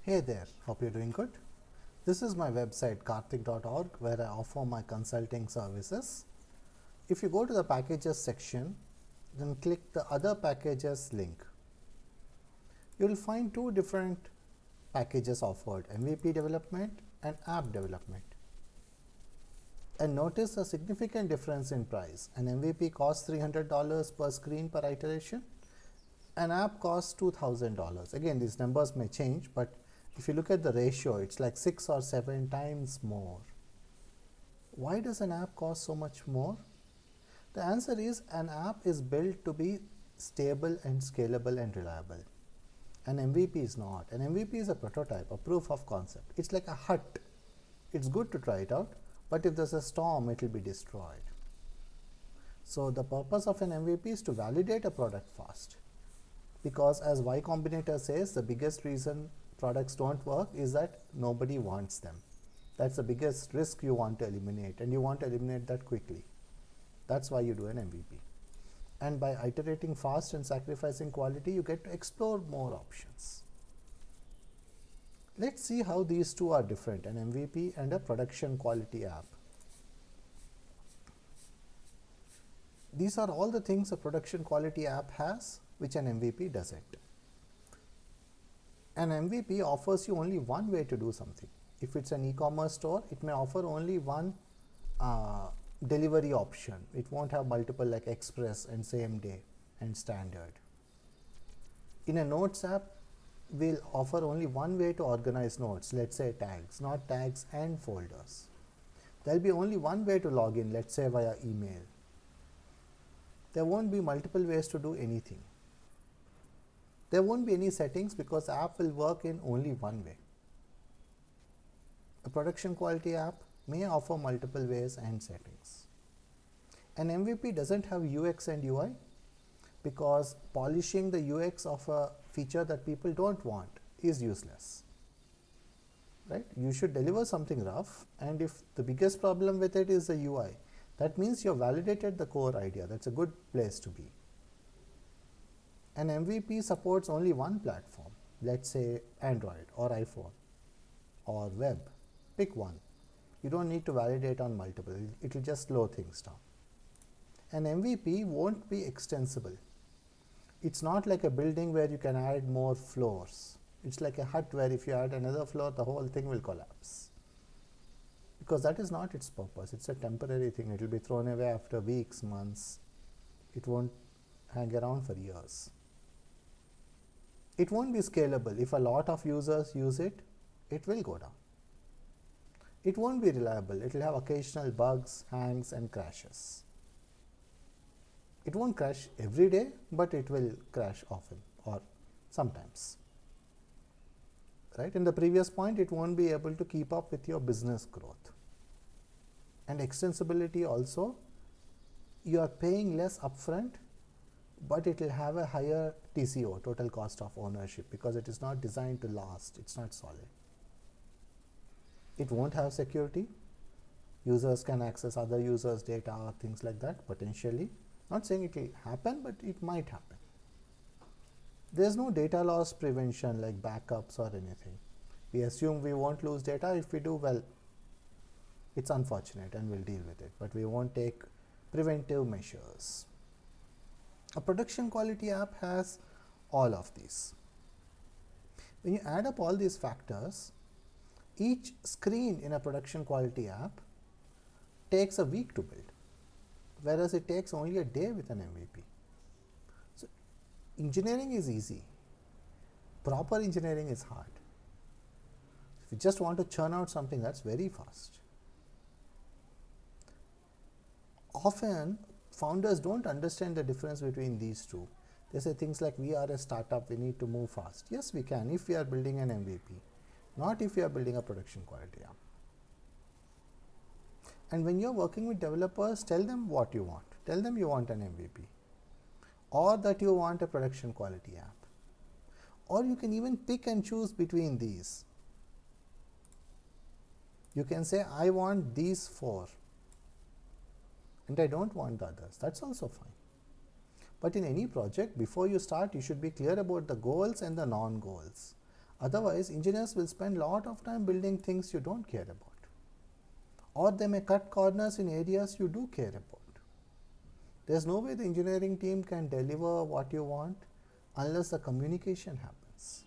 Hey there, hope you're doing good. This is my website karthik.org where I offer my consulting services. If you go to the packages section, then click the other packages link. You'll find two different packages offered, MVP development and app development. And notice a significant difference in price. An MVP costs $300 per screen per iteration. An app costs $2,000. Again, these numbers may change, but if you look at the ratio, it's like 6 or 7 times more. Why does an app cost so much more? The answer is an app is built to be stable and scalable and reliable. An MVP is not. An MVP is a prototype, a proof of concept. It's like a hut. It's good to try it out, but if there's a storm, it will be destroyed. So the purpose of an MVP is to validate a product fast. Because as Y Combinator says, the biggest reason products don't work is that nobody wants them. That's the biggest risk you want to eliminate, and you want to eliminate that quickly. That's why you do an MVP. And by iterating fast and sacrificing quality, you get to explore more options. Let's see how these two are different, an MVP and a production quality app. These are all the things a production quality app has, which an MVP doesn't. An MVP offers you only one way to do something. If it's an e-commerce store, it may offer only one delivery option. It won't have multiple like express and same day and standard. In a notes app, we'll offer only one way to organize notes, let's say tags, not tags and folders. There'll be only one way to log in, let's say via email. There won't be multiple ways to do anything. There won't be any settings because the app will work in only one way. A production quality app may offer multiple ways and settings. An MVP doesn't have UX and UI because polishing the UX of a feature that people don't want is useless. Right? You should deliver something rough, and if the biggest problem with it is the UI, that means you've validated the core idea. That's a good place to be. An MVP supports only one platform, let's say Android or iPhone or web. Pick one. You don't need to validate on multiple. It will just slow things down. An MVP won't be extensible. It's not like a building where you can add more floors. It's like a hut where if you add another floor, the whole thing will collapse. Because that is not its purpose. It's a temporary thing. It will be thrown away after weeks, months. It won't hang around for years. It won't be scalable. If a lot of users use it, it will go down. It won't be reliable. It will have occasional bugs, hangs, and crashes. It won't crash every day, but it will crash often or sometimes. Right? In the previous point, it won't be able to keep up with your business growth. And extensibility also, you are paying less upfront, but it will have a higher TCO, total cost of ownership, because it is not designed to last. It's not solid. It won't have security. Users can access other users' data, things like that, potentially. Not saying it will happen, but it might happen. There's no data loss prevention like backups or anything. We assume we won't lose data. If we do, well, it's unfortunate and we'll deal with it, but we won't take preventive measures. A production quality app has all of these. When you add up all these factors, each screen in a production quality app takes a week to build, whereas it takes only a day with an MVP. So engineering is easy. Proper engineering is hard. If you just want to churn out something, that's very fast. Often, founders don't understand the difference between these two. They say things like, we are a startup, we need to move fast. Yes, we can if we are building an MVP, not if we are building a production quality app. And when you're working with developers, tell them what you want. Tell them you want an MVP or that you want a production quality app. Or you can even pick and choose between these. You can say, I want these four and I don't want the others. That's also fine. But in any project, before you start, you should be clear about the goals and the non-goals. Otherwise, engineers will spend a lot of time building things you don't care about. Or they may cut corners in areas you do care about. There's no way the engineering team can deliver what you want unless the communication happens.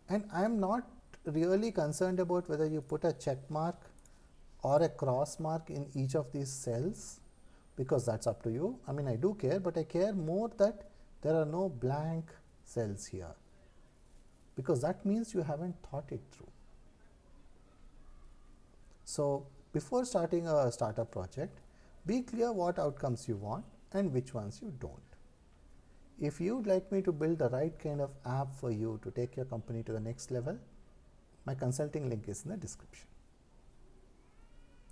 And I am not really concerned about whether you put a check mark or a cross mark in each of these cells, because that's up to you. I mean, I do care, but I care more that there are no blank cells here, because that means you haven't thought it through. So before starting a startup project, be clear what outcomes you want and which ones you don't. If you'd like me to build the right kind of app for you to take your company to the next level, my consulting link is in the description.